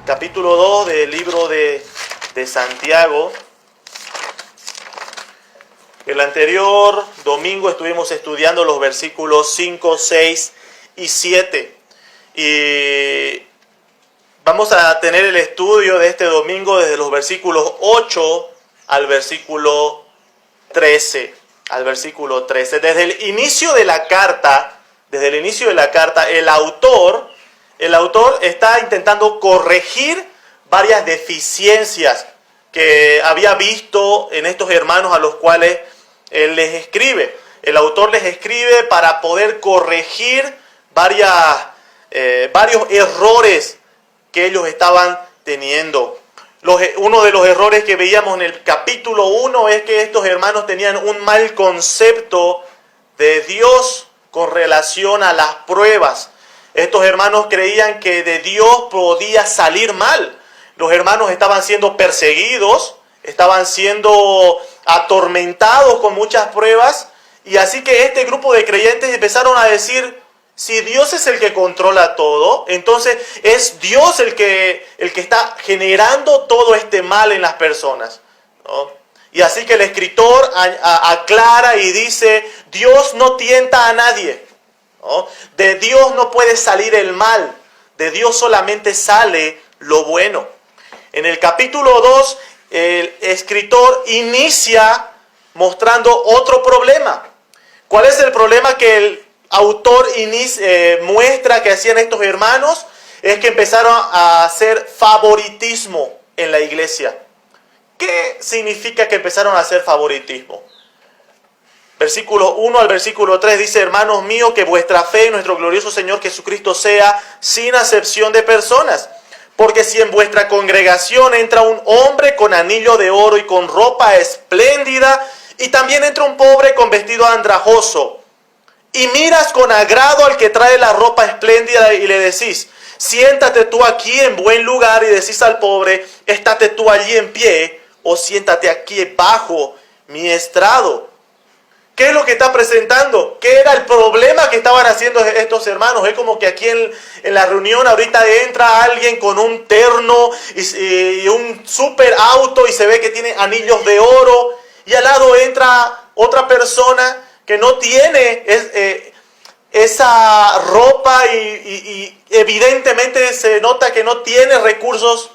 Capítulo 2 del libro de Santiago. El anterior domingo estuvimos estudiando los versículos 5, 6 y 7. Y vamos a tener el estudio de este domingo desde los versículos 8 al versículo 13. Desde el inicio de la carta, el autor está intentando corregir varias deficiencias que había visto en estos hermanos a los cuales él les escribe. El autor les escribe para poder corregir varios errores que ellos estaban teniendo. Uno de los errores que veíamos en el capítulo 1 es que estos hermanos tenían un mal concepto de Dios con relación a las pruebas. Estos hermanos creían que de Dios podía salir mal. Los hermanos estaban siendo perseguidos, estaban siendo atormentados con muchas pruebas. Y así que este grupo de creyentes empezaron a decir, si Dios es el que controla todo, entonces es Dios el que está generando todo este mal en las personas, ¿no? Y así que el escritor aclara y dice, Dios no tienta a nadie, ¿no? De Dios no puede salir el mal, de Dios solamente sale lo bueno. En el capítulo 2, el escritor inicia mostrando otro problema. ¿Cuál es el problema que el autor muestra que hacían estos hermanos? Es que empezaron a hacer favoritismo en la iglesia. ¿Qué significa que empezaron a hacer favoritismo? Versículo 1 al versículo 3 dice, hermanos míos, que vuestra fe en nuestro glorioso Señor Jesucristo sea sin acepción de personas. Porque si en vuestra congregación entra un hombre con anillo de oro y con ropa espléndida, y también entra un pobre con vestido andrajoso, y miras con agrado al que trae la ropa espléndida y le decís, siéntate tú aquí en buen lugar, y decís al pobre, estate tú allí en pie, o siéntate aquí bajo mi estrado. ¿Qué es lo que está presentando? ¿Qué era el problema que estaban haciendo estos hermanos? Es como que aquí en la reunión ahorita entra alguien con un terno y un super auto y se ve que tiene anillos de oro, y al lado entra otra persona que no tiene esa ropa y evidentemente se nota que no tiene recursos,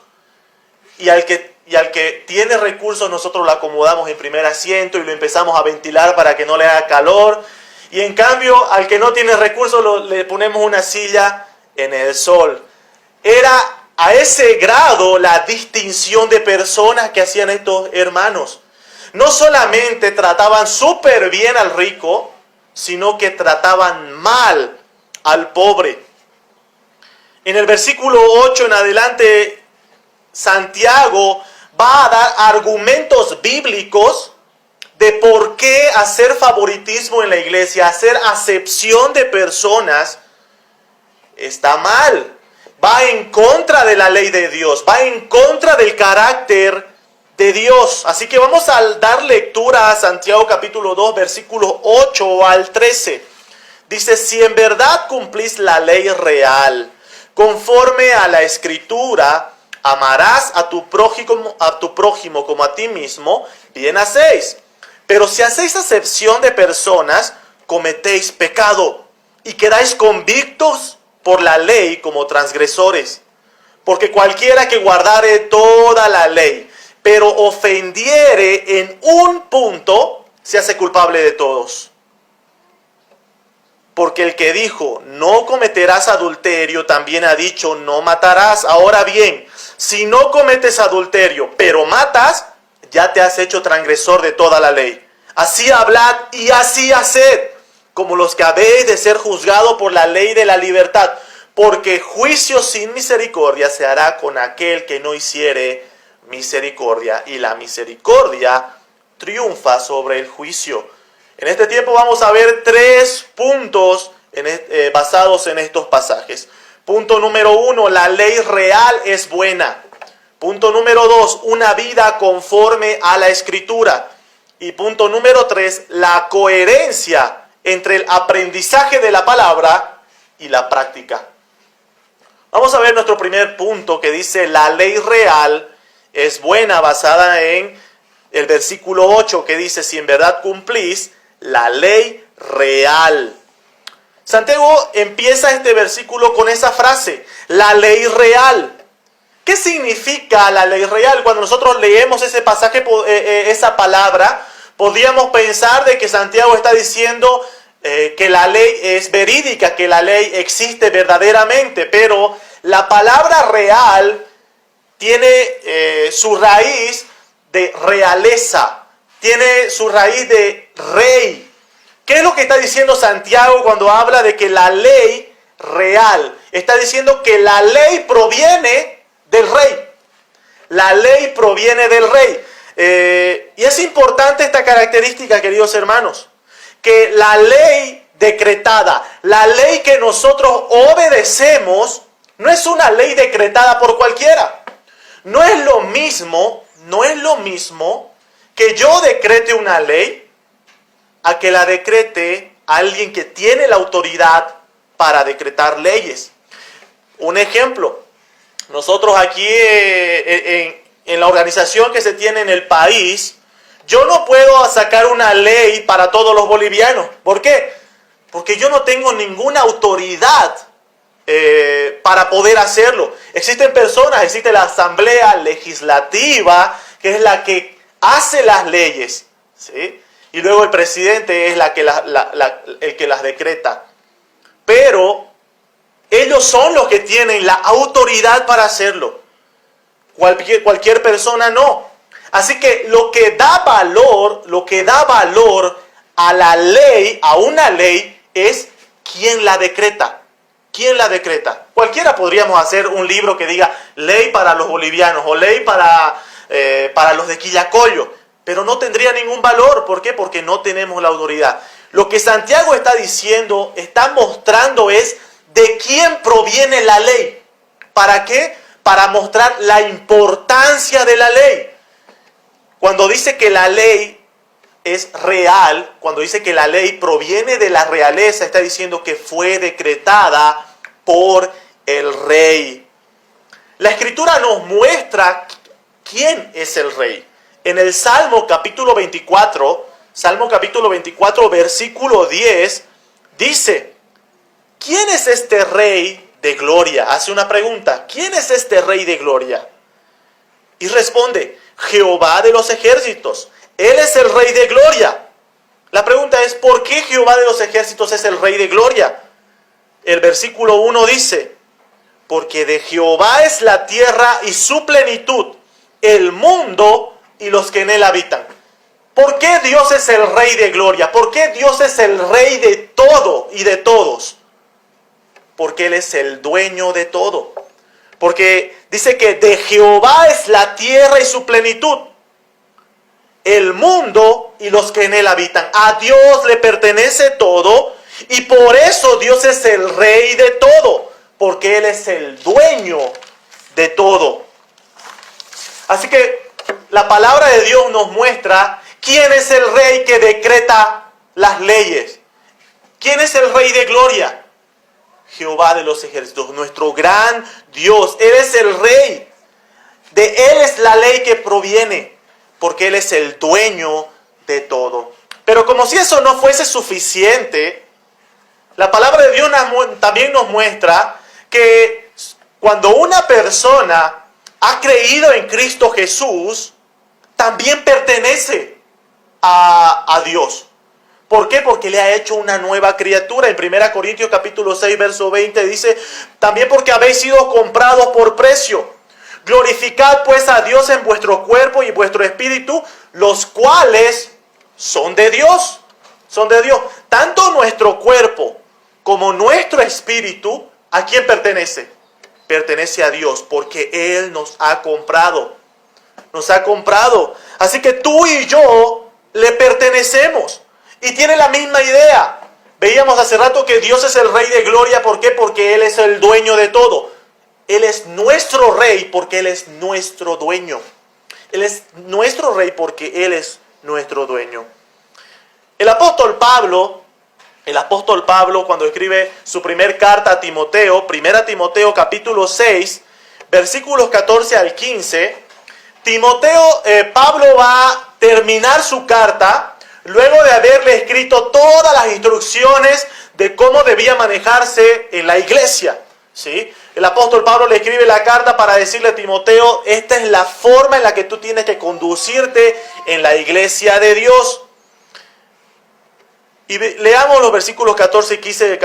y al que tiene recursos nosotros lo acomodamos en primer asiento y lo empezamos a ventilar para que no le haga calor, y en cambio al que no tiene recursos le ponemos una silla en el sol. Era a ese grado la distinción de personas que hacían estos hermanos. No solamente trataban súper bien al rico, sino que trataban mal al pobre. En el versículo 8 en adelante, Santiago va a dar argumentos bíblicos de por qué hacer favoritismo en la iglesia, hacer acepción de personas, está mal. Va en contra de la ley de Dios, va en contra del carácter de Dios. Así que vamos a dar lectura a Santiago capítulo 2, versículos 8 al 13. Dice, si en verdad cumplís la ley real, conforme a la Escritura, amarás a tu prójimo como a ti mismo, bien hacéis. Pero si hacéis acepción de personas, cometéis pecado y quedáis convictos por la ley como transgresores. Porque cualquiera que guardare toda la ley, pero ofendiere en un punto, se hace culpable de todos. Porque el que dijo, no cometerás adulterio, también ha dicho, no matarás. Ahora bien, si no cometes adulterio, pero matas, ya te has hecho transgresor de toda la ley. Así hablad y así haced, como los que habéis de ser juzgados por la ley de la libertad. Porque juicio sin misericordia se hará con aquel que no hiciere misericordia. Y la misericordia triunfa sobre el juicio. En este tiempo vamos a ver 3 puntos basados en estos pasajes. Punto número 1, la ley real es buena. Punto número 2, una vida conforme a la Escritura. Y punto número 3, la coherencia entre el aprendizaje de la palabra y la práctica. Vamos a ver nuestro primer punto que dice la ley real es buena, basada en el versículo 8 que dice si en verdad cumplís la ley real. Santiago empieza este versículo con esa frase, la ley real. ¿Qué significa la ley real? Cuando nosotros leemos ese pasaje, esa palabra, podríamos pensar de que Santiago está diciendo que la ley es verídica, que la ley existe verdaderamente, pero la palabra real tiene su raíz de realeza, tiene su raíz de rey. ¿Qué es lo que está diciendo Santiago cuando habla de que la ley real? Está diciendo que la ley proviene del rey. La ley proviene del rey. Y es importante esta característica, queridos hermanos, que la ley decretada, la ley que nosotros obedecemos, no es una ley decretada por cualquiera. No es lo mismo que yo decrete una ley a que la decrete alguien que tiene la autoridad para decretar leyes. Un ejemplo, nosotros aquí en la organización que se tiene en el país, yo no puedo sacar una ley para todos los bolivianos. ¿Por qué? Porque yo no tengo ninguna autoridad para poder hacerlo. Existen personas, existe la Asamblea Legislativa, que es la que hace las leyes, ¿sí? Y luego el presidente es el que las decreta. Pero ellos son los que tienen la autoridad para hacerlo. Cualquier persona no. Así que lo que da valor a la ley, a una ley, es quién la decreta. ¿Quién la decreta? Cualquiera podríamos hacer un libro que diga ley para los bolivianos o ley para los de Quillacollo, pero no tendría ningún valor. ¿Por qué? Porque no tenemos la autoridad. Lo que Santiago está diciendo, está mostrando es de quién proviene la ley. ¿Para qué? Para mostrar la importancia de la ley. Cuando dice que la ley es real, cuando dice que la ley proviene de la realeza, está diciendo que fue decretada por el rey. La Escritura nos muestra quién es el rey. En el Salmo capítulo 24, versículo 10, dice, ¿quién es este rey de gloria? Hace una pregunta, ¿quién es este rey de gloria? Y responde, Jehová de los ejércitos, Él es el rey de gloria. La pregunta es, ¿por qué Jehová de los ejércitos es el rey de gloria? El versículo 1 dice, porque de Jehová es la tierra y su plenitud, el mundo y los que en él habitan. ¿Por qué Dios es el rey de gloria? ¿Por qué Dios es el rey de todo y de todos? Porque Él es el dueño de todo. Porque dice que de Jehová es la tierra y su plenitud, el mundo y los que en él habitan. A Dios le pertenece todo y por eso Dios es el rey de todo, porque Él es el dueño de todo. Así que la palabra de Dios nos muestra quién es el rey que decreta las leyes. ¿Quién es el rey de gloria? Jehová de los ejércitos, nuestro gran Dios. Él es el rey. De Él es la ley que proviene, porque Él es el dueño de todo. Pero como si eso no fuese suficiente, la palabra de Dios también nos muestra que cuando una persona ha creído en Cristo Jesús, también pertenece a Dios. ¿Por qué? Porque le ha hecho una nueva criatura. En 1 Corintios capítulo 6, verso 20 dice, también porque habéis sido comprados por precio. Glorificad pues a Dios en vuestro cuerpo y vuestro espíritu, los cuales son de Dios. Son de Dios. Tanto nuestro cuerpo como nuestro espíritu, ¿a quién pertenece? Pertenece a Dios, porque Él nos ha comprado. Nos ha comprado. Así que tú y yo le pertenecemos. Y tiene la misma idea. Veíamos hace rato que Dios es el rey de gloria. ¿Por qué? Porque Él es el dueño de todo. Él es nuestro rey porque Él es nuestro dueño. Él es nuestro rey porque Él es nuestro dueño. El apóstol Pablo, cuando escribe su primer carta a Timoteo, 1 Timoteo capítulo 6, versículos 14 al 15, Pablo va a terminar su carta luego de haberle escrito todas las instrucciones de cómo debía manejarse en la iglesia, ¿sí? El apóstol Pablo le escribe la carta para decirle a Timoteo, esta es la forma en la que tú tienes que conducirte en la iglesia de Dios. Y leamos los versículos 14 y 15 del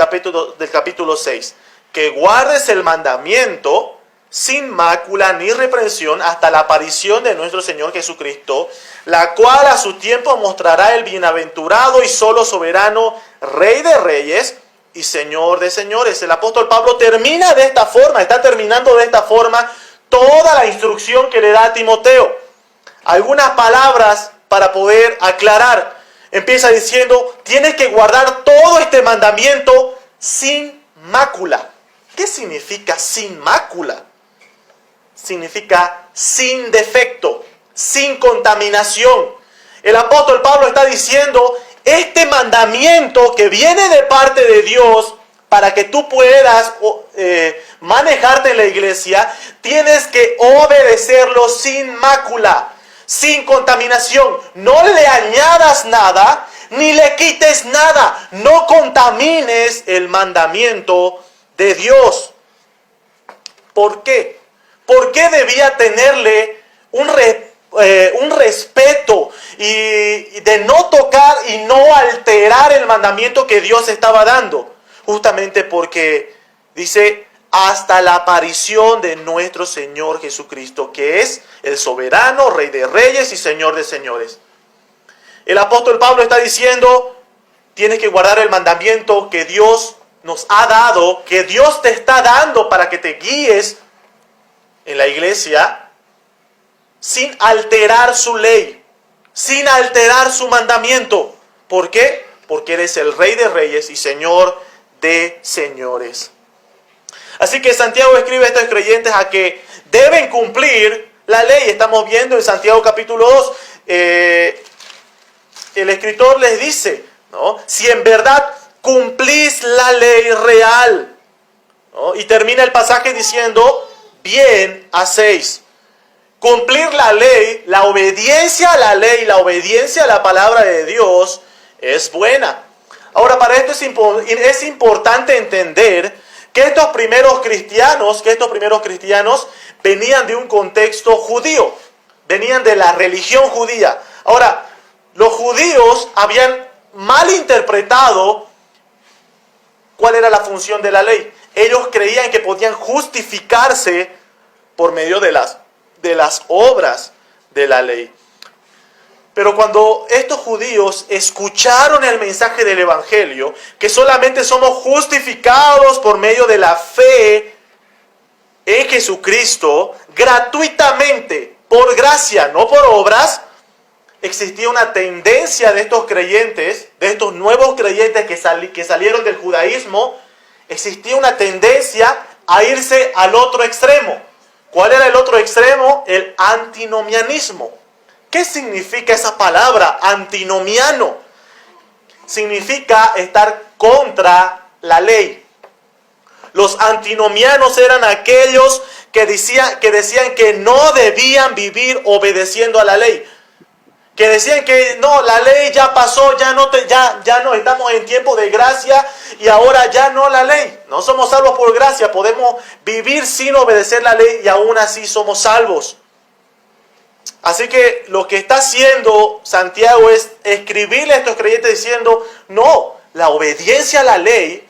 capítulo 6. Que guardes el mandamiento sin mácula ni reprensión hasta la aparición de nuestro Señor Jesucristo, la cual a su tiempo mostrará el bienaventurado y solo soberano, Rey de reyes y Señor de señores. El apóstol Pablo termina de esta forma, está terminando de esta forma toda la instrucción que le da a Timoteo. Algunas palabras para poder aclarar. Empieza diciendo, tienes que guardar todo este mandamiento sin mácula. ¿Qué significa sin mácula? Significa sin defecto, sin contaminación. El apóstol Pablo está diciendo, este mandamiento que viene de parte de Dios, para que tú puedas manejarte en la iglesia, tienes que obedecerlo sin mácula, sin contaminación. No le añadas nada, ni le quites nada. No contamines el mandamiento de Dios. ¿Por qué? ¿Por qué debía tenerle un respeto y de no tocar y no alterar el mandamiento que Dios estaba dando? Justamente porque dice, hasta la aparición de nuestro Señor Jesucristo, que es el soberano, Rey de reyes y Señor de señores. El apóstol Pablo está diciendo, tienes que guardar el mandamiento que Dios nos ha dado, que Dios te está dando para que te guíes en la iglesia, sin alterar su ley, sin alterar su mandamiento. ¿Por qué? Porque eres el Rey de reyes y Señor de señores. Así que Santiago escribe a estos creyentes a que deben cumplir la ley. Estamos viendo en Santiago capítulo 2, el escritor les dice, ¿no?, si en verdad cumplís la ley real, ¿no? Y termina el pasaje diciendo, bien hacéis. Cumplir la ley, la obediencia a la ley, la obediencia a la palabra de Dios es buena. Ahora, para esto es importante entender que estos primeros cristianos venían de un contexto judío, venían de la religión judía. Ahora, los judíos habían malinterpretado cuál era la función de la ley. Ellos creían que podían justificarse por medio de las obras de la ley. Pero cuando estos judíos escucharon el mensaje del Evangelio, que solamente somos justificados por medio de la fe en Jesucristo, gratuitamente, por gracia, no por obras, existía una tendencia de estos creyentes, de estos nuevos creyentes que salieron del judaísmo, existía una tendencia a irse al otro extremo. ¿Cuál era el otro extremo? El antinomianismo. ¿Qué significa esa palabra, antinomiano? Significa estar contra la ley. Los antinomianos eran aquellos que decían que no debían vivir obedeciendo a la ley. Que decían que no, la ley ya pasó, ya no estamos en tiempo de gracia y ahora ya no la ley. No somos salvos por gracia, podemos vivir sin obedecer la ley y aún así somos salvos. Así que lo que está haciendo Santiago es escribirle a estos creyentes diciendo, no, la obediencia a la ley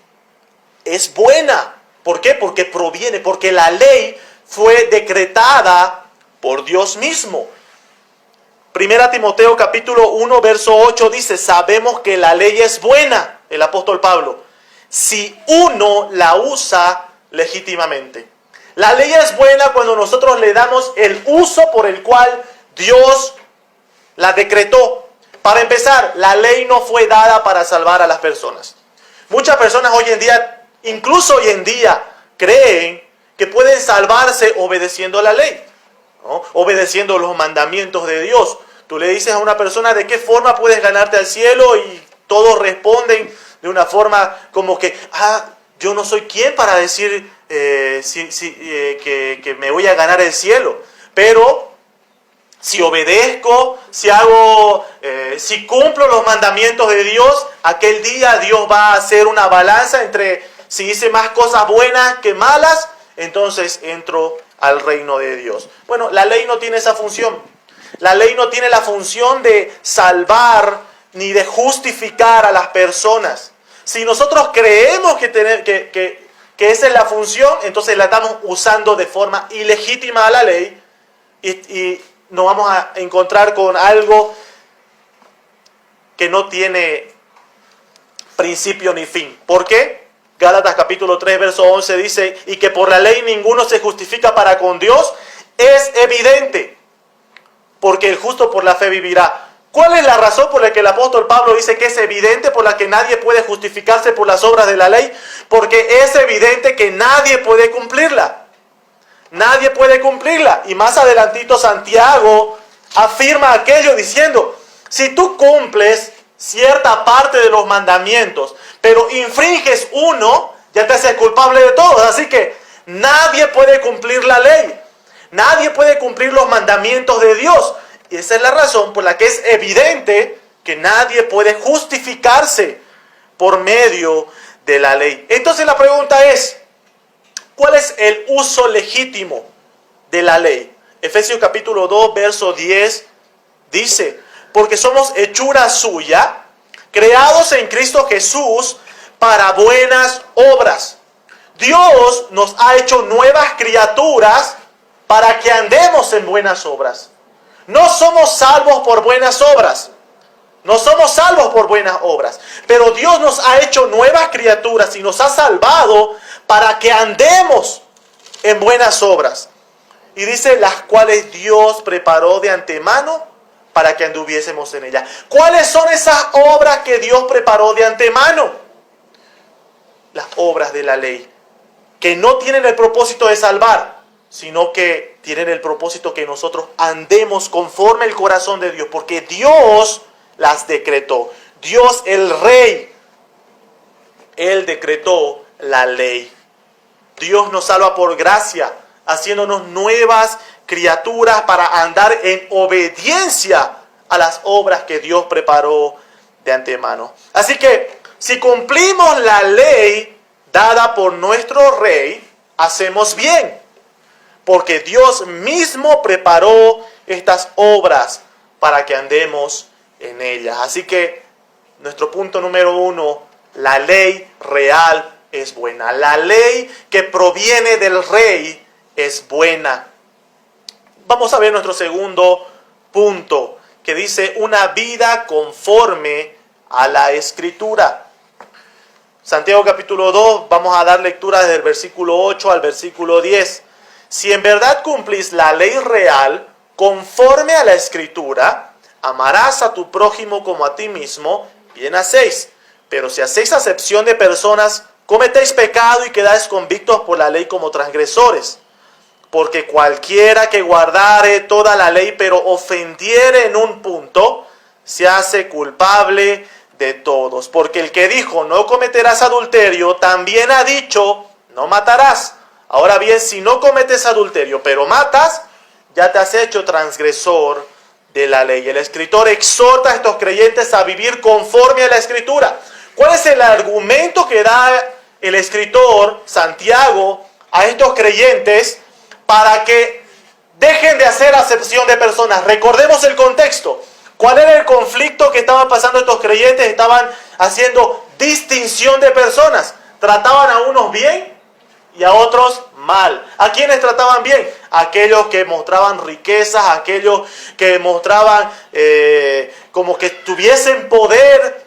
es buena. ¿Por qué? Porque la ley fue decretada por Dios mismo. 1 Timoteo capítulo 1 verso 8 dice, sabemos que la ley es buena, el apóstol Pablo, si uno la usa legítimamente. La ley es buena cuando nosotros le damos el uso por el cual Dios la decretó. Para empezar, la ley no fue dada para salvar a las personas. Muchas personas hoy en día, incluso hoy en día, creen que pueden salvarse obedeciendo a la ley, ¿no? Obedeciendo los mandamientos de Dios. Tú le dices a una persona de qué forma puedes ganarte al cielo y todos responden de una forma como que, yo no soy quien para decir que me voy a ganar el cielo. Pero si obedezco, si cumplo los mandamientos de Dios, aquel día Dios va a hacer una balanza entre si hice más cosas buenas que malas, entonces entro al reino de Dios. Bueno, la ley no tiene esa función. La ley no tiene la función de salvar ni de justificar a las personas. Si nosotros creemos que esa es la función, entonces la estamos usando de forma ilegítima a la ley y nos vamos a encontrar con algo que no tiene principio ni fin. ¿Por qué? Gálatas capítulo 3, verso 11 dice, y que por la ley ninguno se justifica para con Dios, es evidente, porque el justo por la fe vivirá. ¿Cuál es la razón por la que el apóstol Pablo dice que es evidente, por la que nadie puede justificarse por las obras de la ley? Porque es evidente que nadie puede cumplirla. Nadie puede cumplirla. Y más adelantito Santiago afirma aquello diciendo, si tú cumples cierta parte de los mandamientos, pero infringes uno, ya te haces culpable de todos. Así que nadie puede cumplir la ley. Nadie puede cumplir los mandamientos de Dios. Y esa es la razón por la que es evidente que nadie puede justificarse por medio de la ley. Entonces la pregunta es, ¿cuál es el uso legítimo de la ley? Efesios capítulo 2, verso 10 dice, porque somos hechura suya, creados en Cristo Jesús para buenas obras. Dios nos ha hecho nuevas criaturas para que andemos en buenas obras. No somos salvos por buenas obras. No somos salvos por buenas obras. Pero Dios nos ha hecho nuevas criaturas y nos ha salvado para que andemos en buenas obras. Y dice, las cuales Dios preparó de antemano para que anduviésemos en ellas. ¿Cuáles son esas obras que Dios preparó de antemano? Las obras de la ley, que no tienen el propósito de salvar, sino que tienen el propósito que nosotros andemos conforme el corazón de Dios, porque Dios las decretó. Dios el Rey, Él decretó la ley. Dios nos salva por gracia, haciéndonos nuevas criaturas para andar en obediencia a las obras que Dios preparó de antemano. Así que, si cumplimos la ley dada por nuestro Rey, hacemos bien, porque Dios mismo preparó estas obras para que andemos en ellas. Así que, nuestro punto número 1, la ley real es buena. La ley que proviene del Rey es buena. Vamos a ver nuestro segundo punto, que dice una vida conforme a la Escritura. Santiago capítulo 2, vamos a dar lectura desde el versículo 8 al versículo 10. Si en verdad cumplís la ley real conforme a la Escritura, amarás a tu prójimo como a ti mismo, bien hacéis. Pero si hacéis acepción de personas, cometéis pecado y quedáis convictos por la ley como transgresores. Porque cualquiera que guardare toda la ley, pero ofendiere en un punto, se hace culpable de todos. Porque el que dijo, no cometerás adulterio, también ha dicho, no matarás. Ahora bien, si no cometes adulterio, pero matas, ya te has hecho transgresor de la ley. El escritor exhorta a estos creyentes a vivir conforme a la Escritura. ¿Cuál es el argumento que da el escritor Santiago a estos creyentes para que dejen de hacer acepción de personas? Recordemos el contexto. ¿Cuál era el conflicto que estaban pasando estos creyentes? Estaban haciendo distinción de personas. Trataban a unos bien y a otros mal. ¿A quiénes trataban bien? Aquellos que mostraban riquezas, aquellos que mostraban como que tuviesen poder,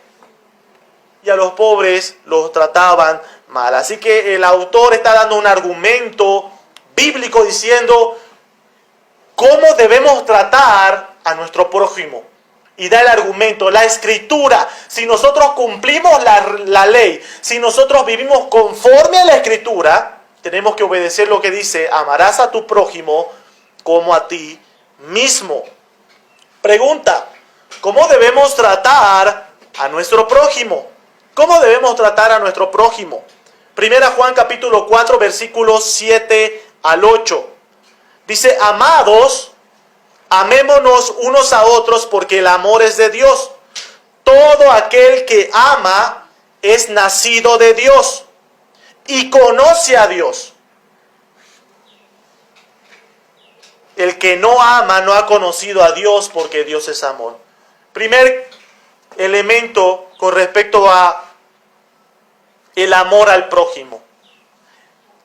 y a los pobres los trataban mal. Así que el autor está dando un argumento bíblico diciendo cómo debemos tratar a nuestro prójimo. Y da el argumento, la Escritura. Si nosotros cumplimos la ley, si nosotros vivimos conforme a la Escritura, tenemos que obedecer lo que dice, amarás a tu prójimo como a ti mismo. Pregunta: ¿cómo debemos tratar a nuestro prójimo? ¿Cómo debemos tratar a nuestro prójimo? Primera Juan capítulo 4, versículos 7 al 8. Dice: amados, amémonos unos a otros, porque el amor es de Dios. Todo aquel que ama es nacido de Dios y conoce a Dios. El que no ama no ha conocido a Dios, porque Dios es amor. Primer elemento con respecto a el amor al prójimo.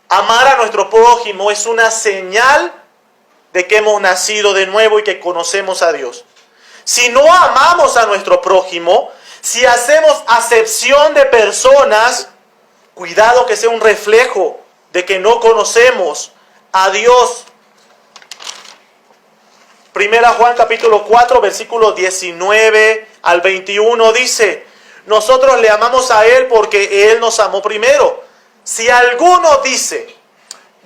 Amar a nuestro prójimo es una señal de que hemos nacido de nuevo y que conocemos a Dios. Si no amamos a nuestro prójimo, si hacemos acepción de personas, cuidado que sea un reflejo de que no conocemos a Dios. Primera Juan capítulo 4, versículos 19 al 21 dice: nosotros le amamos a Él porque Él nos amó primero. Si alguno dice: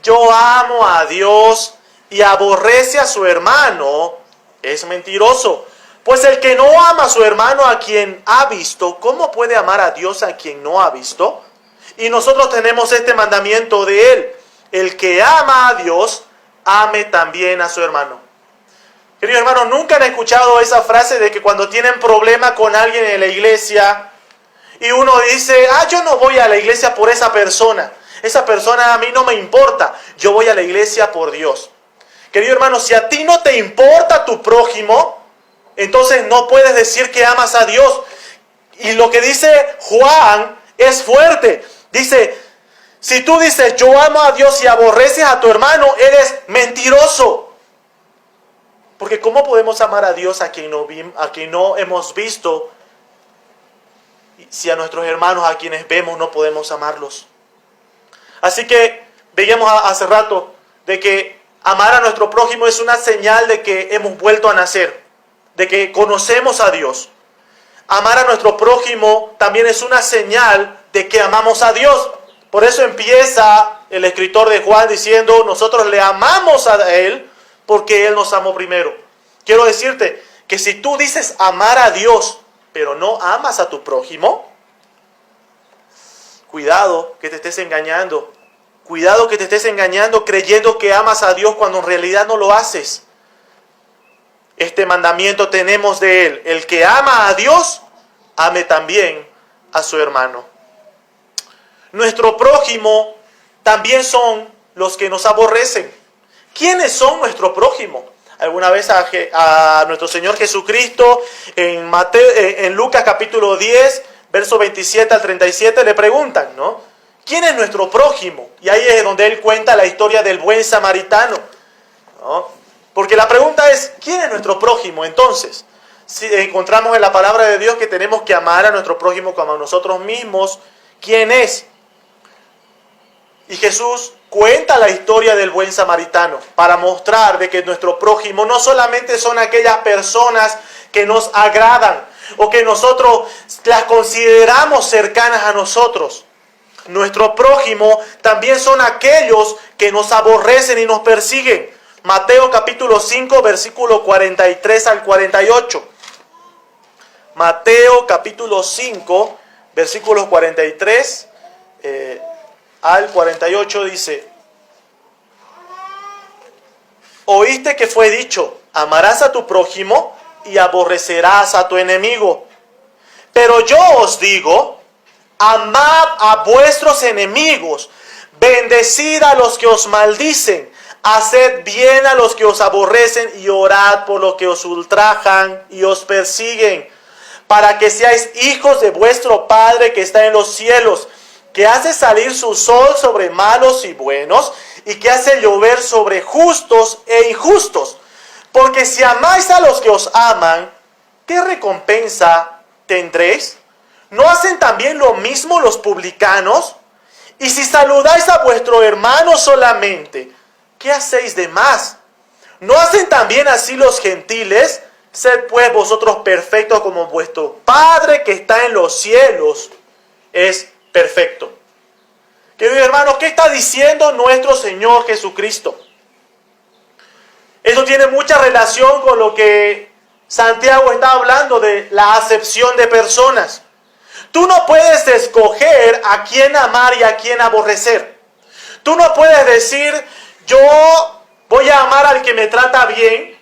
yo amo a Dios, y aborrece a su hermano, es mentiroso. Pues el que no ama a su hermano a quien ha visto, ¿cómo puede amar a Dios a quien no ha visto? Y nosotros tenemos este mandamiento de Él: el que ama a Dios, ame también a su hermano. Queridos hermanos, ¿nunca han escuchado esa frase de que cuando tienen problema con alguien en la iglesia y uno dice: yo no voy a la iglesia por esa persona a mí no me importa, yo voy a la iglesia por Dios? Querido hermano, si a ti no te importa tu prójimo, entonces no puedes decir que amas a Dios. Y lo que dice Juan es fuerte. Dice: si tú dices yo amo a Dios y aborreces a tu hermano, eres mentiroso. Porque ¿cómo podemos amar a Dios a quien no hemos visto? Si a nuestros hermanos a quienes vemos no podemos amarlos. Así que veíamos hace rato de que amar a nuestro prójimo es una señal de que hemos vuelto a nacer, de que conocemos a Dios. Amar a nuestro prójimo también es una señal de que amamos a Dios. Por eso empieza el escritor de Juan diciendo: nosotros le amamos a Él porque Él nos amó primero. Quiero decirte que si tú dices amar a Dios, pero no amas a tu prójimo, cuidado que te estés engañando. Cuidado que te estés engañando creyendo que amas a Dios cuando en realidad no lo haces. Este mandamiento tenemos de Él: el que ama a Dios, ame también a su hermano. Nuestro prójimo también son los que nos aborrecen. ¿Quiénes son nuestro prójimo? Alguna vez a nuestro Señor Jesucristo en Lucas capítulo 10, verso 27 al 37 le preguntan, ¿no? ¿Quién es nuestro prójimo? Y ahí es donde Él cuenta la historia del buen samaritano, ¿no? Porque la pregunta es: ¿quién es nuestro prójimo? Entonces, si encontramos en la palabra de Dios que tenemos que amar a nuestro prójimo como a nosotros mismos, ¿quién es? Y Jesús cuenta la historia del buen samaritano para mostrar de que nuestro prójimo no solamente son aquellas personas que nos agradan o que nosotros las consideramos cercanas a nosotros. Nuestro prójimo también son aquellos que nos aborrecen y nos persiguen. Mateo capítulo 5, versículo 43 al 48. Mateo capítulo 5, versículos 43 al 48 dice: oíste que fue dicho: amarás a tu prójimo y aborrecerás a tu enemigo. Pero yo os digo: amad a vuestros enemigos, bendecid a los que os maldicen, haced bien a los que os aborrecen y orad por los que os ultrajan y os persiguen, para que seáis hijos de vuestro Padre que está en los cielos, que hace salir su sol sobre malos y buenos, y que hace llover sobre justos e injustos. Porque si amáis a los que os aman, ¿qué recompensa tendréis? ¿No hacen también lo mismo los publicanos? Y si saludáis a vuestro hermano solamente, ¿qué hacéis de más? ¿No hacen también así los gentiles? Sed pues vosotros perfectos como vuestro Padre que está en los cielos es perfecto. Queridos hermanos, ¿qué está diciendo nuestro Señor Jesucristo? Eso tiene mucha relación con lo que Santiago está hablando de la acepción de personas. Tú no puedes escoger a quién amar y a quién aborrecer. Tú no puedes decir, yo voy a amar al que me trata bien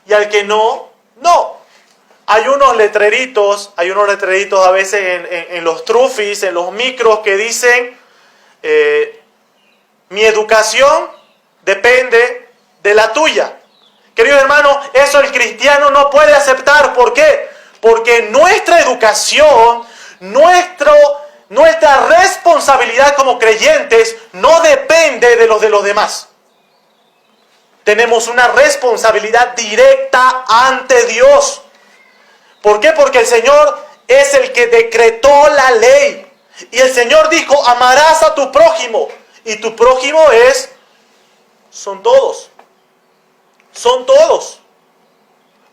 y al que no. No. Hay unos letreritos a veces en los trufis, en los micros que dicen, mi educación depende de la tuya. Querido hermano, eso el cristiano no puede aceptar. ¿Por qué? Porque nuestra educación, nuestra responsabilidad como creyentes no depende de los demás. Tenemos una responsabilidad directa ante Dios. ¿Por qué? Porque el Señor es el que decretó la ley. Y el Señor dijo, amarás a tu prójimo. Y tu prójimo son todos. Son todos.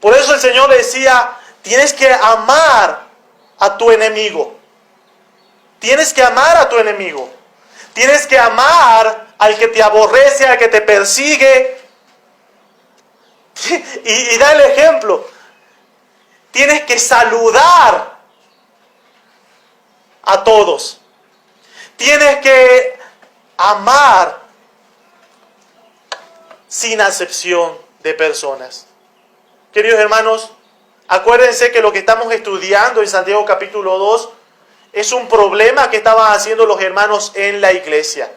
Por eso el Señor le decía, tienes que amar a tu enemigo. Tienes que amar a tu enemigo. Tienes que amar al que te aborrece, al que te persigue. Y da el ejemplo. Tienes que saludar a todos. Tienes que amar sin acepción de personas. Queridos hermanos, acuérdense que lo que estamos estudiando en Santiago capítulo 2 es un problema que estaban haciendo los hermanos en la iglesia.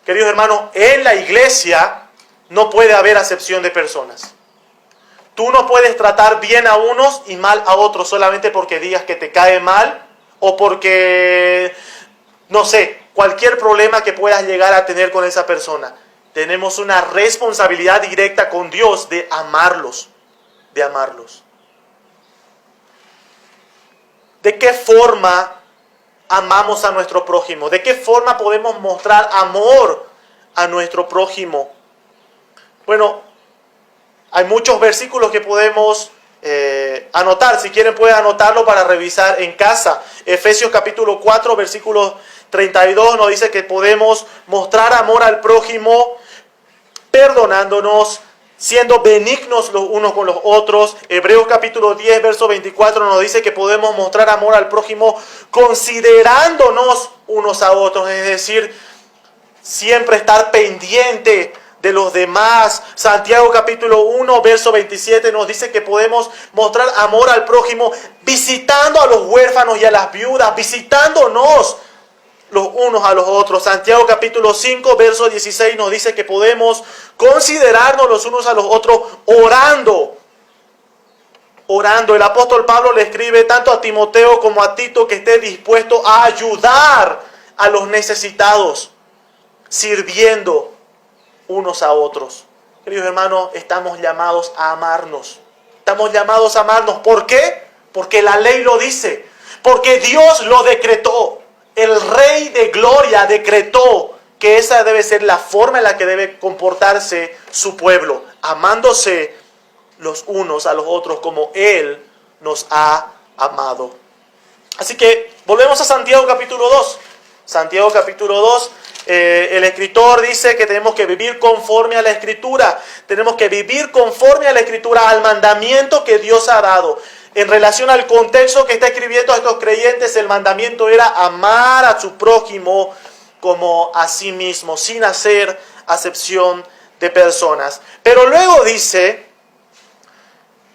Queridos hermanos, en la iglesia no puede haber acepción de personas. Tú no puedes tratar bien a unos y mal a otros solamente porque digas que te cae mal o porque, no sé, cualquier problema que puedas llegar a tener con esa persona. Tenemos una responsabilidad directa con Dios de amarlos, de amarlos. ¿De qué forma amamos a nuestro prójimo? ¿De qué forma podemos mostrar amor a nuestro prójimo? Bueno, hay muchos versículos que podemos anotar. Si quieren pueden anotarlo para revisar en casa. Efesios capítulo 4, versículo 32 nos dice que podemos mostrar amor al prójimo perdonándonos, siendo benignos los unos con los otros. Hebreos capítulo 10, verso 24 nos dice que podemos mostrar amor al prójimo considerándonos unos a otros. Es decir, siempre estar pendiente de los demás. Santiago capítulo 1, verso 27 nos dice que podemos mostrar amor al prójimo visitando a los huérfanos y a las viudas, visitándonos los unos a los otros. Santiago capítulo 5, verso 16 nos dice que podemos considerarnos los unos a los otros orando. Orando. El apóstol Pablo le escribe tanto a Timoteo como a Tito que esté dispuesto a ayudar a los necesitados, sirviendo unos a otros. Queridos hermanos, estamos llamados a amarnos. Estamos llamados a amarnos. ¿Por qué? Porque la ley lo dice. Porque Dios lo decretó. El Rey de Gloria decretó que esa debe ser la forma en la que debe comportarse su pueblo, amándose los unos a los otros como Él nos ha amado. Así que volvemos a Santiago capítulo 2. Santiago capítulo 2, el escritor dice que tenemos que vivir conforme a la Escritura. Tenemos que vivir conforme a la Escritura, al mandamiento que Dios ha dado. En relación al contexto que está escribiendo a estos creyentes, el mandamiento era amar a su prójimo como a sí mismo, sin hacer acepción de personas. Pero luego dice,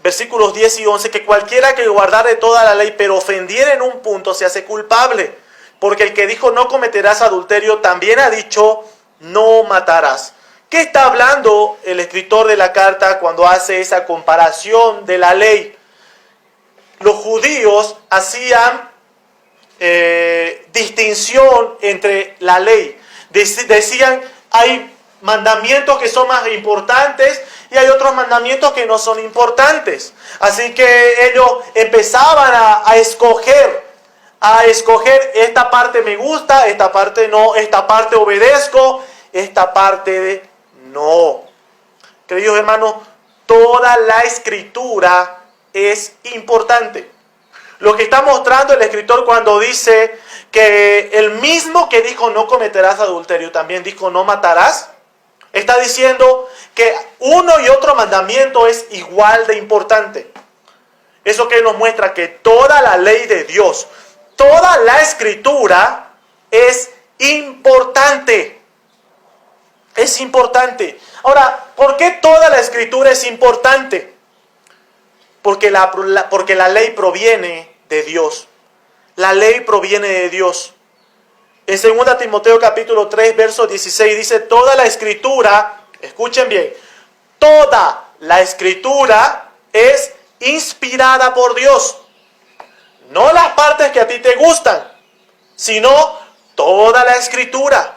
versículos 10 y 11, que cualquiera que guardare toda la ley, pero ofendiera en un punto, se hace culpable. Porque el que dijo no cometerás adulterio, también ha dicho no matarás. ¿Qué está hablando el escritor de la carta cuando hace esa comparación de la ley? Los judíos hacían distinción entre la ley. Decían, hay mandamientos que son más importantes y hay otros mandamientos que no son importantes. Así que ellos empezaban a escoger, esta parte me gusta, esta parte no, esta parte obedezco, esta parte no. Queridos hermanos, toda la Escritura es importante. Lo que está mostrando el escritor cuando dice que el mismo que dijo no cometerás adulterio, también dijo no matarás, Está diciendo que uno y otro mandamiento es igual de importante. Eso que nos muestra que toda la ley de Dios, toda la escritura es importante. Es importante. Ahora, ¿por qué toda la escritura es importante? Porque la ley proviene de Dios. La ley proviene de Dios. En 2 Timoteo capítulo 3, verso 16 dice, toda la escritura, escuchen bien, toda la escritura es inspirada por Dios. No las partes que a ti te gustan, sino toda la escritura.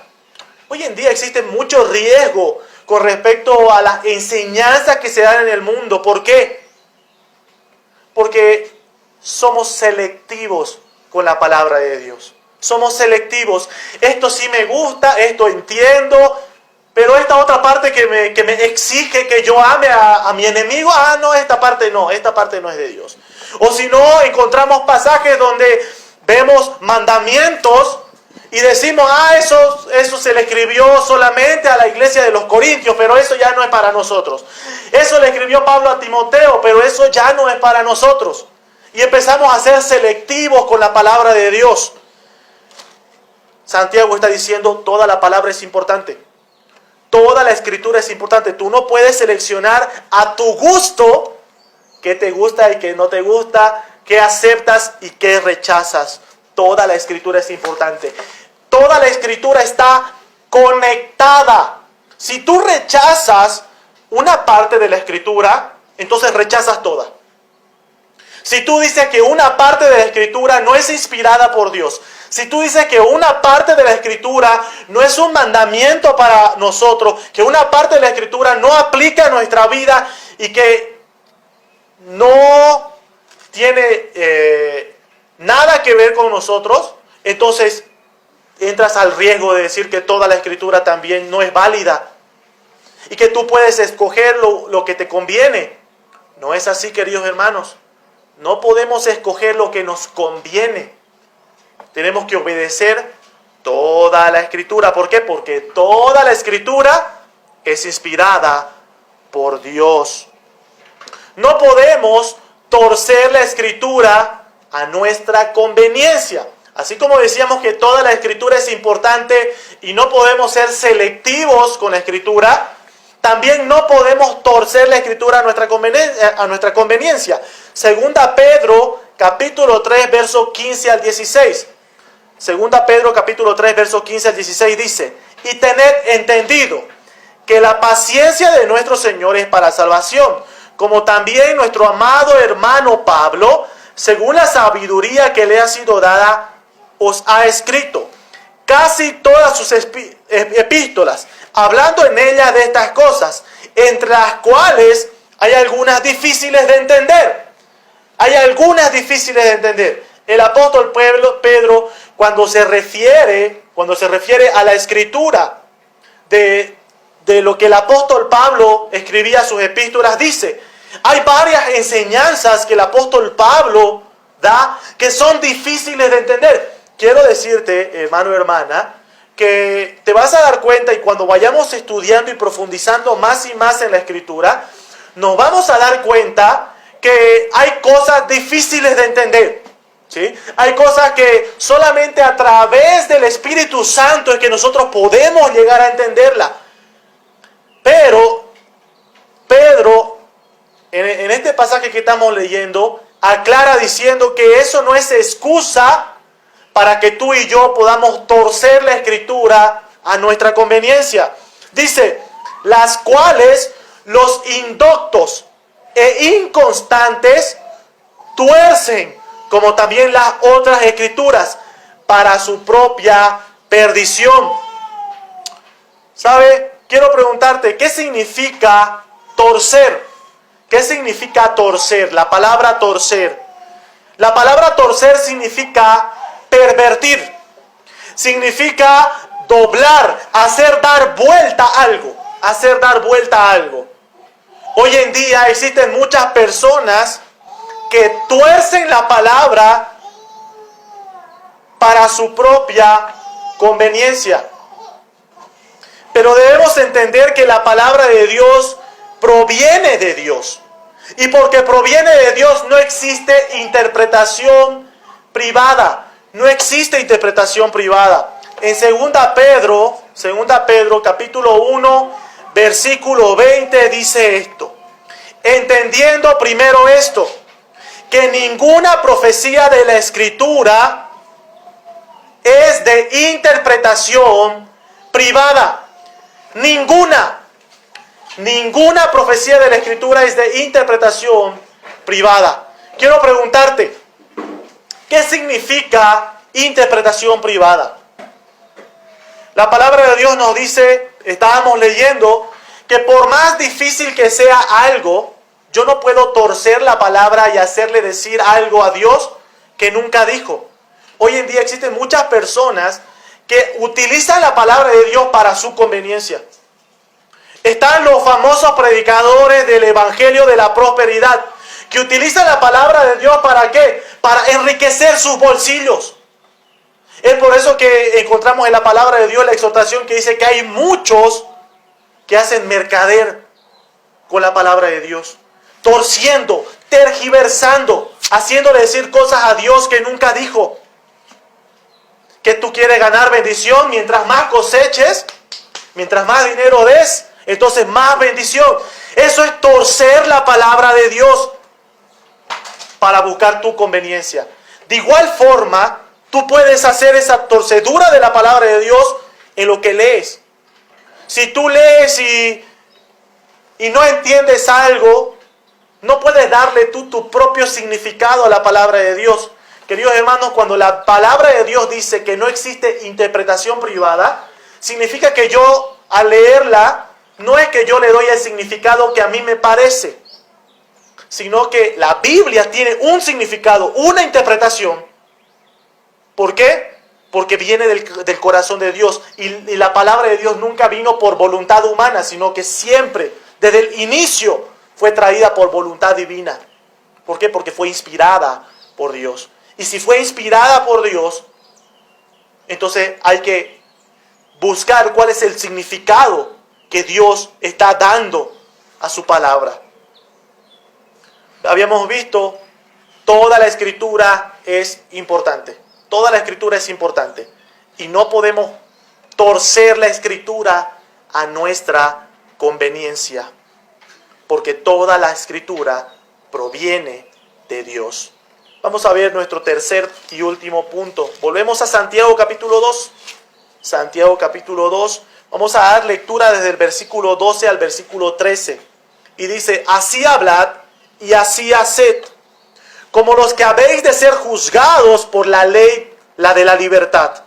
Hoy en día existe mucho riesgo con respecto a las enseñanzas que se dan en el mundo. ¿Por qué? Porque somos selectivos con la palabra de Dios. Somos selectivos. Esto sí me gusta, esto entiendo, pero esta otra parte que me exige que yo ame a mi enemigo, no, esta parte no es de Dios. O si no, encontramos pasajes donde vemos mandamientos y decimos, eso se le escribió solamente a la iglesia de los Corintios, pero eso ya no es para nosotros. Eso le escribió Pablo a Timoteo, pero eso ya no es para nosotros. Y empezamos a ser selectivos con la palabra de Dios. Santiago está diciendo, toda la palabra es importante. Toda la escritura es importante. Tú no puedes seleccionar a tu gusto qué te gusta y qué no te gusta, qué aceptas y qué rechazas. Toda la escritura es importante. Toda la escritura está conectada. Si tú rechazas una parte de la escritura, entonces rechazas toda. Si tú dices que una parte de la escritura no es inspirada por Dios, si tú dices que una parte de la escritura no es un mandamiento para nosotros, que una parte de la escritura no aplica a nuestra vida y que no tiene nada que ver con nosotros, entonces entras al riesgo de decir que toda la escritura también no es válida y que tú puedes escoger lo que te conviene. No es así, queridos hermanos. No podemos escoger lo que nos conviene. Tenemos que obedecer toda la escritura. ¿Por qué? Porque toda la escritura es inspirada por Dios. No podemos torcer la escritura a nuestra conveniencia. Así como decíamos que toda la escritura es importante y no podemos ser selectivos con la escritura, también no podemos torcer la escritura a nuestra conveniencia. Segunda Pedro, capítulo 3, verso 15 al 16. Segunda Pedro, capítulo 3, verso 15 al 16 dice, y tened entendido que la paciencia de nuestro Señor es para salvación, como también nuestro amado hermano Pablo, según la sabiduría que le ha sido dada, os ha escrito casi todas sus epístolas, hablando en ellas de estas cosas, entre las cuales hay algunas difíciles de entender. Hay algunas difíciles de entender. El apóstol Pedro, cuando se refiere a la escritura de lo que el apóstol Pablo escribía sus epístolas, dice, hay varias enseñanzas que el apóstol Pablo da que son difíciles de entender. Quiero decirte, hermano y hermana, que te vas a dar cuenta, y cuando vayamos estudiando y profundizando más y más en la escritura, nos vamos a dar cuenta que hay cosas difíciles de entender, ¿sí? Hay cosas que solamente a través del Espíritu Santo es que nosotros podemos llegar a entenderla. Pero Pedro, en este pasaje que estamos leyendo, aclara diciendo que eso no es excusa para que tú y yo podamos torcer la escritura a nuestra conveniencia. Dice, las cuales los indoctos e inconstantes tuercen, como también las otras escrituras, para su propia perdición. ¿Sabe? Quiero preguntarte, ¿qué significa torcer? ¿Qué significa torcer? La palabra torcer. La palabra torcer significa pervertir. Significa doblar, hacer dar vuelta a algo. Hacer dar vuelta a algo. Hoy en día existen muchas personas que tuercen la palabra para su propia conveniencia. Pero debemos entender que la palabra de Dios proviene de Dios. Y porque proviene de Dios no existe interpretación privada. No existe interpretación privada. En 2 Pedro capítulo 1, versículo 20 dice esto. Entendiendo primero esto, que ninguna profecía de la Escritura es de interpretación privada. Ninguna profecía de la Escritura es de interpretación privada. Quiero preguntarte, ¿qué significa interpretación privada? La palabra de Dios nos dice, estábamos leyendo, que por más difícil que sea algo, yo no puedo torcer la palabra y hacerle decir algo a Dios que nunca dijo. Hoy en día existen muchas personas que utilizan la palabra de Dios para su conveniencia. Están los famosos predicadores del Evangelio de la Prosperidad, que utilizan la palabra de Dios ¿para qué? Para enriquecer sus bolsillos. Es por eso que encontramos en la palabra de Dios la exhortación que dice que hay muchos que hacen mercader con la palabra de Dios, torciendo, tergiversando, haciéndole decir cosas a Dios que nunca dijo. Que tú quieres ganar bendición, mientras más coseches, mientras más dinero des, entonces más bendición. Eso es torcer la palabra de Dios para buscar tu conveniencia. De igual forma, tú puedes hacer esa torcedura de la palabra de Dios en lo que lees. Si tú lees y no entiendes algo, no puedes darle tú tu propio significado a la palabra de Dios. Queridos hermanos, cuando la palabra de Dios dice que no existe interpretación privada, significa que yo al leerla, no es que yo le doy el significado que a mí me parece, sino que la Biblia tiene un significado, una interpretación. ¿Por qué? Porque viene del corazón de Dios. Y la palabra de Dios nunca vino por voluntad humana, sino que siempre, desde el inicio, fue traída por voluntad divina. ¿Por qué? Porque fue inspirada por Dios. Y si fue inspirada por Dios, entonces hay que buscar cuál es el significado que Dios está dando a su palabra. Habíamos visto, toda la Escritura es importante. Toda la Escritura es importante. Y no podemos torcer la Escritura a nuestra conveniencia. Porque toda la Escritura proviene de Dios. Vamos a ver nuestro tercer y último punto. Volvemos a Santiago capítulo 2. Santiago capítulo 2. Vamos a dar lectura desde el versículo 12 al versículo 13. Y dice, así hablad y así haced, como los que habéis de ser juzgados por la ley, la de la libertad.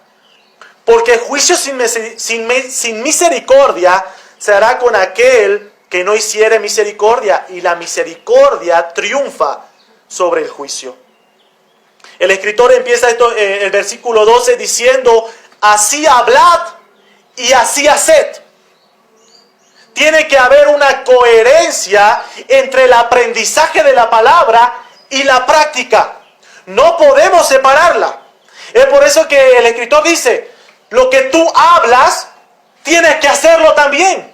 Porque juicio sin misericordia se hará con aquel que no hiciere misericordia, y la misericordia triunfa sobre el juicio. El escritor empieza el versículo 12 diciendo, así hablad y así haced. Tiene que haber una coherencia entre el aprendizaje de la palabra y la práctica. No podemos separarla. Es por eso que el escritor dice, lo que tú hablas, tienes que hacerlo también.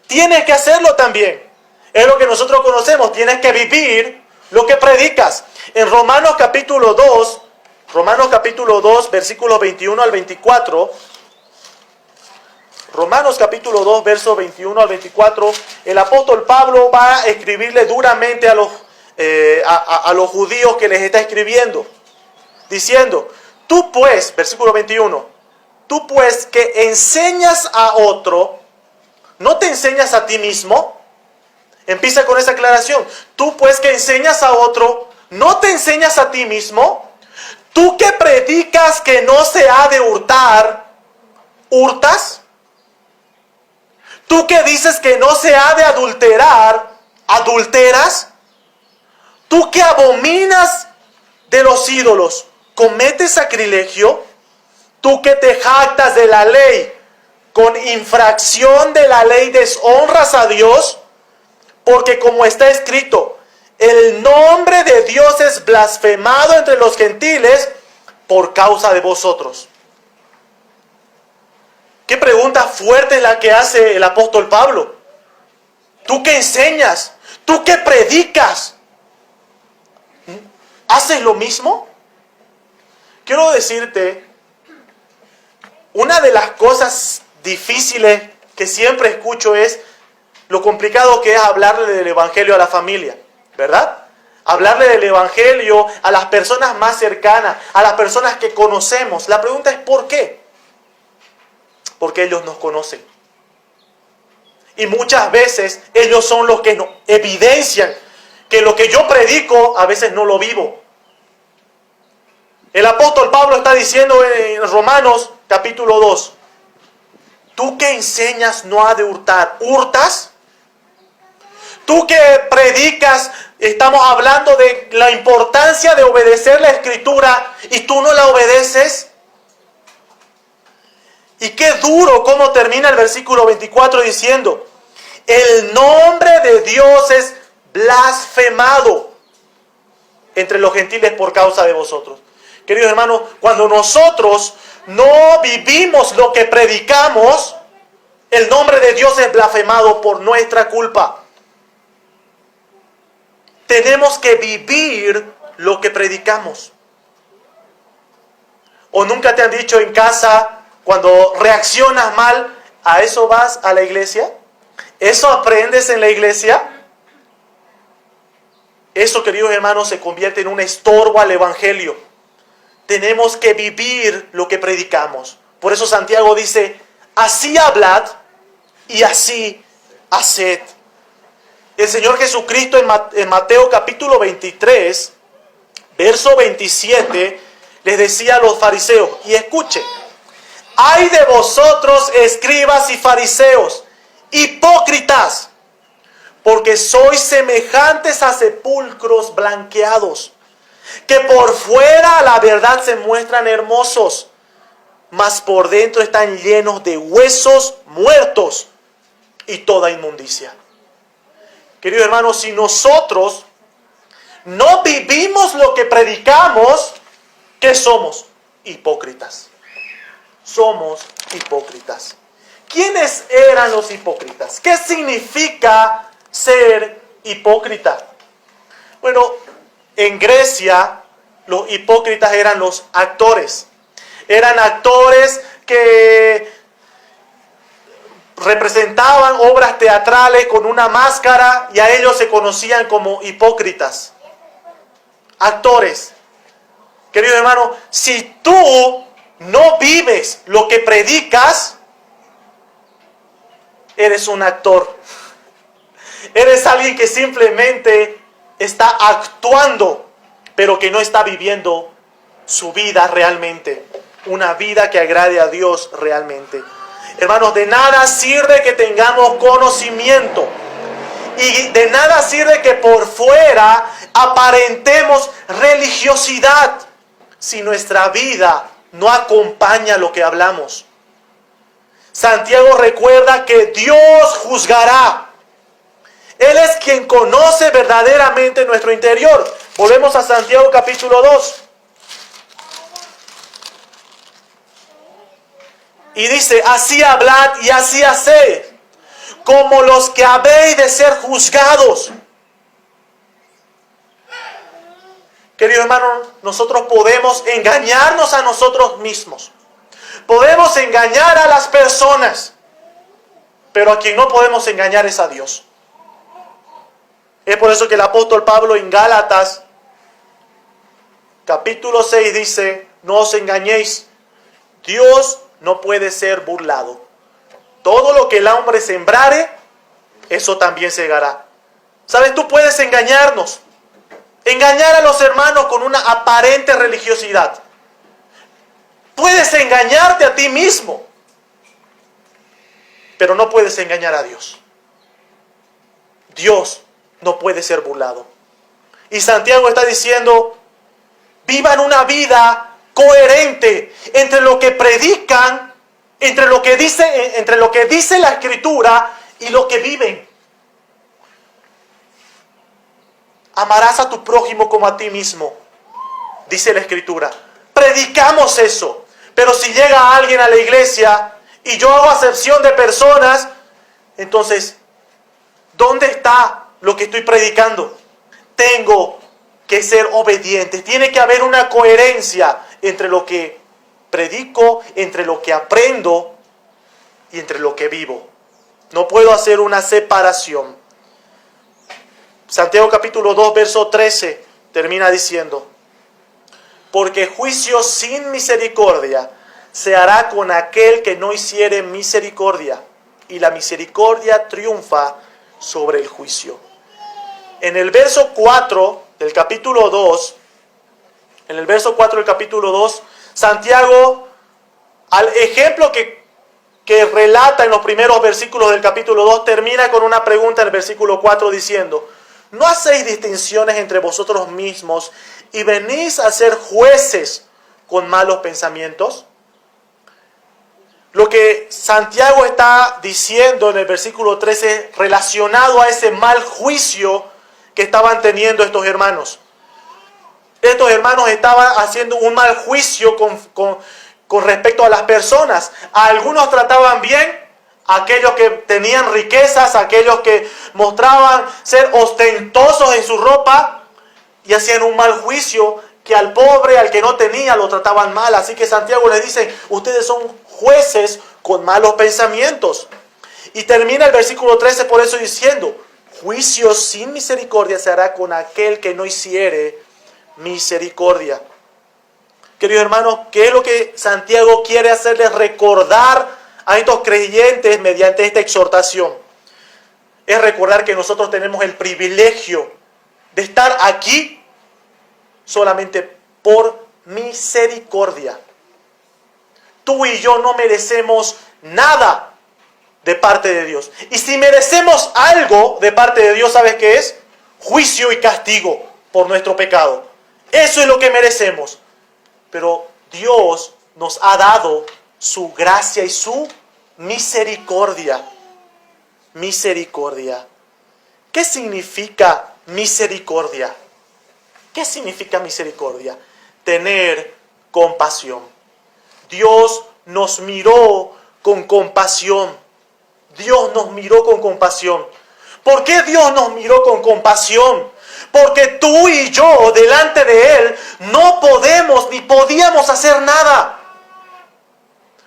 Tienes que hacerlo también. Es lo que nosotros conocemos. Tienes que vivir lo que predicas. En Romanos capítulo 2, versículos 21 al 24, Romanos capítulo 2, versos 21 al 24, el apóstol Pablo va a escribirle duramente a los judíos que les está escribiendo, diciendo, tú pues, versículo 21, tú pues que enseñas a otro, ¿no te enseñas a ti mismo? Empieza con esa aclaración. Tú pues que enseñas a otro, ¿no te enseñas a ti mismo? Tú que predicas que no se ha de hurtar, ¿hurtas? Tú que dices que no se ha de adulterar, ¿adulteras? Tú que abominas de los ídolos, ¿cometes sacrilegio? Tú que te jactas de la ley, con infracción de la ley deshonras a Dios, porque como está escrito, el nombre de Dios es blasfemado entre los gentiles por causa de vosotros. Qué pregunta fuerte es la que hace el apóstol Pablo. ¿Tú qué enseñas? ¿Tú qué predicas? ¿Haces lo mismo? Quiero decirte, una de las cosas difíciles que siempre escucho es lo complicado que es hablarle del evangelio a la familia, ¿verdad? Hablarle del evangelio a las personas más cercanas, a las personas que conocemos. La pregunta es ¿por qué? Porque ellos nos conocen. Y muchas veces ellos son los que nos evidencian que lo que yo predico a veces no lo vivo. El apóstol Pablo está diciendo en Romanos capítulo 2, tú que enseñas no ha de hurtar, ¿hurtas? Tú que predicas, estamos hablando de la importancia de obedecer la Escritura y tú no la obedeces. Y qué duro cómo termina el versículo 24 diciendo, el nombre de Dios es blasfemado entre los gentiles por causa de vosotros. Queridos hermanos, cuando nosotros no vivimos lo que predicamos, el nombre de Dios es blasfemado por nuestra culpa. Tenemos que vivir lo que predicamos. ¿O nunca te han dicho en casa, cuando reaccionas mal, a eso vas a la iglesia? ¿Eso aprendes en la iglesia? Eso, queridos hermanos, se convierte en un estorbo al evangelio. Tenemos que vivir lo que predicamos. Por eso Santiago dice, así hablad y así haced. El Señor Jesucristo en Mateo capítulo 23, verso 27, les decía a los fariseos, y escuchen, ¡ay de vosotros, escribas y fariseos, hipócritas! Porque sois semejantes a sepulcros blanqueados, que por fuera a la verdad se muestran hermosos, mas por dentro están llenos de huesos muertos y toda inmundicia. Queridos hermanos, si nosotros no vivimos lo que predicamos, ¿qué somos? Hipócritas. Somos hipócritas. ¿Quiénes eran los hipócritas? ¿Qué significa ser hipócrita? Bueno, en Grecia los hipócritas eran los actores. Eran actores que representaban obras teatrales con una máscara y a ellos se conocían como hipócritas. Actores. Querido hermano, si tú no vives lo que predicas, eres un actor. Eres alguien que simplemente está actuando, pero que no está viviendo su vida realmente. Una vida que agrade a Dios realmente. Hermanos, de nada sirve que tengamos conocimiento. Y de nada sirve que por fuera aparentemos religiosidad si nuestra vida no acompaña lo que hablamos. Santiago recuerda que Dios juzgará. Él es quien conoce verdaderamente nuestro interior. Volvemos a Santiago capítulo 2. Y dice, así hablad y así haced, como los que habéis de ser juzgados. Querido hermano, nosotros podemos engañarnos a nosotros mismos. Podemos engañar a las personas, pero a quien no podemos engañar es a Dios. Es por eso que el apóstol Pablo en Gálatas, capítulo 6, dice, no os engañéis, Dios no puede ser burlado. Todo lo que el hombre sembrare, eso también segará. ¿Sabes? Tú puedes engañarnos. Engañar a los hermanos con una aparente religiosidad. Puedes engañarte a ti mismo. Pero no puedes engañar a Dios. Dios no puede ser burlado. Y Santiago está diciendo, vivan una vida coherente entre lo que predican, entre lo que dice la Escritura y lo que viven. Amarás a tu prójimo como a ti mismo, dice la Escritura. Predicamos eso, pero si llega alguien a la iglesia y yo hago acepción de personas, entonces, ¿dónde está lo que estoy predicando? Tengo que ser obediente. Tiene que haber una coherencia entre lo que predico, entre lo que aprendo y entre lo que vivo. No puedo hacer una separación. Santiago capítulo 2, verso 13 termina diciendo: porque juicio sin misericordia se hará con aquel que no hiciere misericordia, y la misericordia triunfa sobre el juicio. En el verso 4 del capítulo 2, Santiago, al ejemplo que relata en los primeros versículos del capítulo 2, termina con una pregunta en el versículo 4 diciendo: ¿no hacéis distinciones entre vosotros mismos y venís a ser jueces con malos pensamientos? Lo que Santiago está diciendo en el versículo 13 relacionado a ese mal juicio que estaban teniendo estos hermanos. Estos hermanos estaban haciendo un mal juicio con respecto a las personas. A algunos trataban bien, aquellos que tenían riquezas, aquellos que mostraban ser ostentosos en su ropa, y hacían un mal juicio, que al pobre, al que no tenía, lo trataban mal. Así que Santiago les dice: ustedes son jueces con malos pensamientos. Y termina el versículo 13 por eso diciendo: juicio sin misericordia se hará con aquel que no hiciere misericordia. Queridos hermanos, ¿qué es lo que Santiago quiere hacerles recordar a estos creyentes mediante esta exhortación? Es recordar que nosotros tenemos el privilegio de estar aquí solamente por misericordia. Tú y yo no merecemos nada de parte de Dios. Y si merecemos algo de parte de Dios, ¿sabes qué es? Juicio y castigo por nuestro pecado. Eso es lo que merecemos. Pero Dios nos ha dado su gracia y su misericordia. Misericordia. ¿Qué significa misericordia? ¿Qué significa misericordia? Tener compasión. Dios nos miró con compasión. Dios nos miró con compasión. ¿Por qué Dios nos miró con compasión? Porque tú y yo, delante de Él, no podemos ni podíamos hacer nada.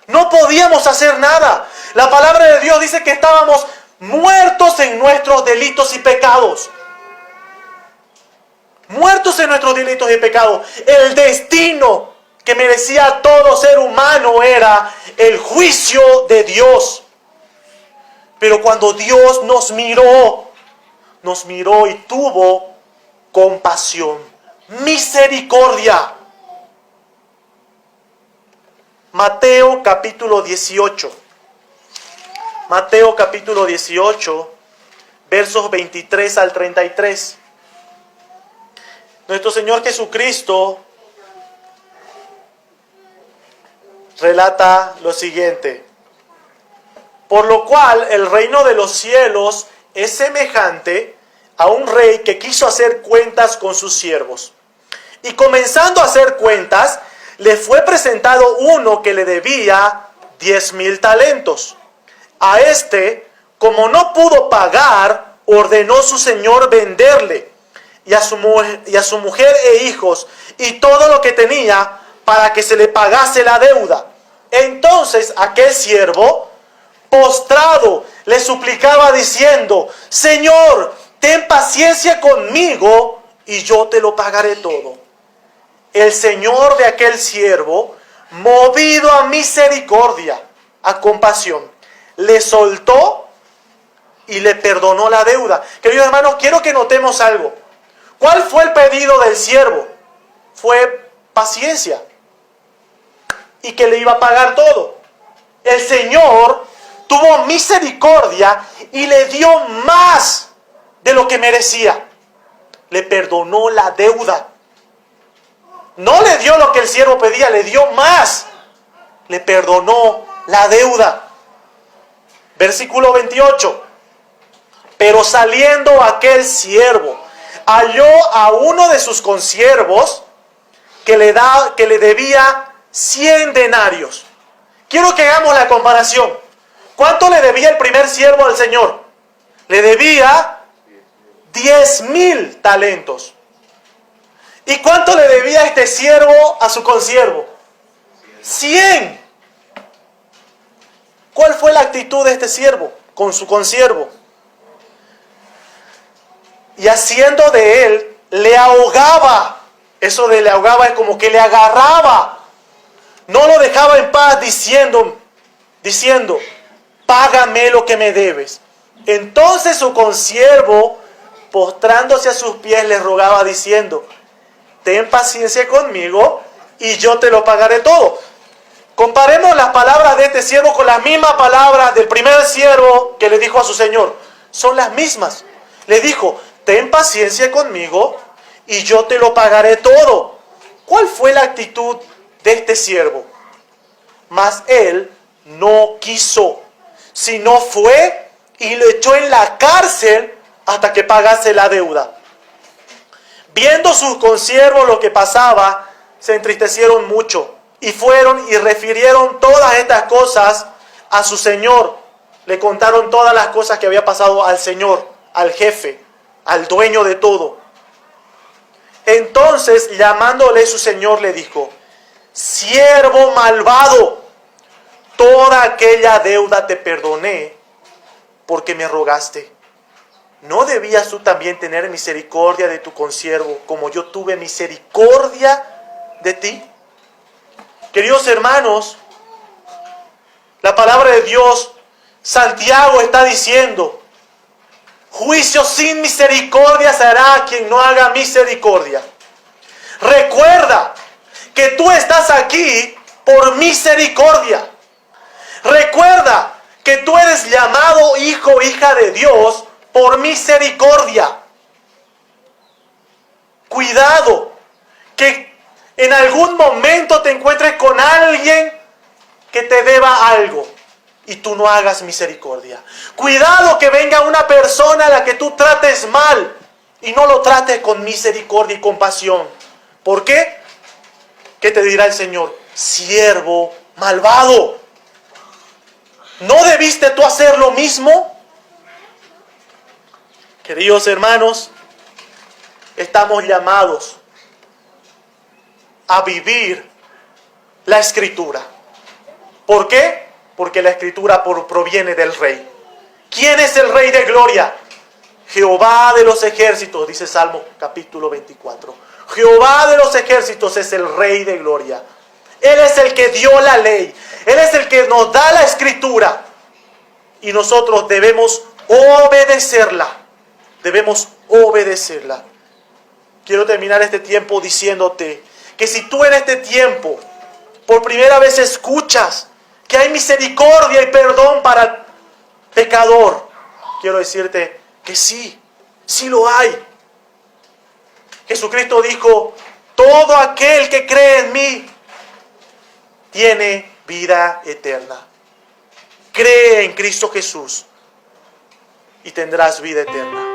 No podíamos hacer nada. La palabra de Dios dice que estábamos muertos en nuestros delitos y pecados. Muertos en nuestros delitos y pecados. El destino que merecía todo ser humano era el juicio de Dios. Pero cuando Dios nos miró y tuvo compasión, misericordia. Mateo capítulo 18. Mateo capítulo 18, versos 23 al 33. Nuestro Señor Jesucristo relata lo siguiente: por lo cual el reino de los cielos es semejante a un rey que quiso hacer cuentas con sus siervos. Y comenzando a hacer cuentas, le fue presentado uno que le debía 10,000 talentos. A este, como no pudo pagar, ordenó su señor venderle y a su mujer e hijos y todo lo que tenía, para que se le pagase la deuda. Entonces aquel siervo, postrado, le suplicaba diciendo: Señor, ten paciencia conmigo y yo te lo pagaré todo. El señor de aquel siervo, movido a misericordia, a compasión, le soltó y le perdonó la deuda. Queridos hermanos, quiero que notemos algo. ¿Cuál fue el pedido del siervo? Fue paciencia y que le iba a pagar todo. El Señor tuvo misericordia y le dio más de lo que merecía. Le perdonó la deuda. No le dio lo que el siervo pedía, le dio más. Le perdonó la deuda. Versículo 28. Pero saliendo aquel siervo, halló a uno de sus consiervos que le debía 100 denarios. Quiero que hagamos la comparación. ¿Cuánto le debía el primer siervo al Señor? Le debía 10,000 talentos. ¿Y cuánto le debía este siervo a su consiervo? 100. ¿Cuál fue la actitud de este siervo con su consiervo? Y haciendo de él, le ahogaba. Eso de le ahogaba es como que le agarraba. No lo dejaba en paz diciendo, págame lo que me debes. Entonces su consiervo, postrándose a sus pies, le rogaba diciendo, ten paciencia conmigo y yo te lo pagaré todo. Comparemos las palabras de este siervo con las mismas palabras del primer siervo que le dijo a su señor. Son las mismas. Le dijo, ten paciencia conmigo y yo te lo pagaré todo. ¿Cuál fue la actitud de este siervo? Mas él no quiso, sino fue y lo echó en la cárcel hasta que pagase la deuda. Viendo sus consiervos lo que pasaba, se entristecieron mucho y fueron y refirieron todas estas cosas a su señor. Le contaron todas las cosas que había pasado al señor, al jefe, al dueño de todo. Entonces, llamándole su señor, le dijo, siervo malvado, toda aquella deuda te perdoné porque me rogaste. ¿No debías tú también tener misericordia de tu consiervo como yo tuve misericordia de ti? Queridos hermanos, la palabra de Dios, Santiago está diciendo, juicio sin misericordia se hará a quien no haga misericordia. Recuerda que tú estás aquí por misericordia. Recuerda que tú eres llamado hijo o hija de Dios por misericordia. Cuidado, que en algún momento te encuentres con alguien que te deba algo y tú no hagas misericordia. Cuidado que venga una persona a la que tú trates mal y no lo trates con misericordia y compasión. ¿Por qué? ¿Qué te dirá el Señor? Siervo malvado. ¿No debiste tú hacer lo mismo? Queridos hermanos, estamos llamados a vivir la Escritura. ¿Por qué? Porque la Escritura proviene del Rey. ¿Quién es el Rey de gloria? Jehová de los ejércitos, dice Salmo capítulo 24. Jehová de los ejércitos es el Rey de gloria. Él es el que dio la ley. Él es el que nos da la Escritura. Y nosotros debemos obedecerla. Debemos obedecerla. Quiero terminar este tiempo diciéndote que si tú en este tiempo por primera vez escuchas que hay misericordia y perdón para el pecador, quiero decirte que sí, sí lo hay. Jesucristo dijo, todo aquel que cree en mí tiene vida eterna. Cree en Cristo Jesús y tendrás vida eterna.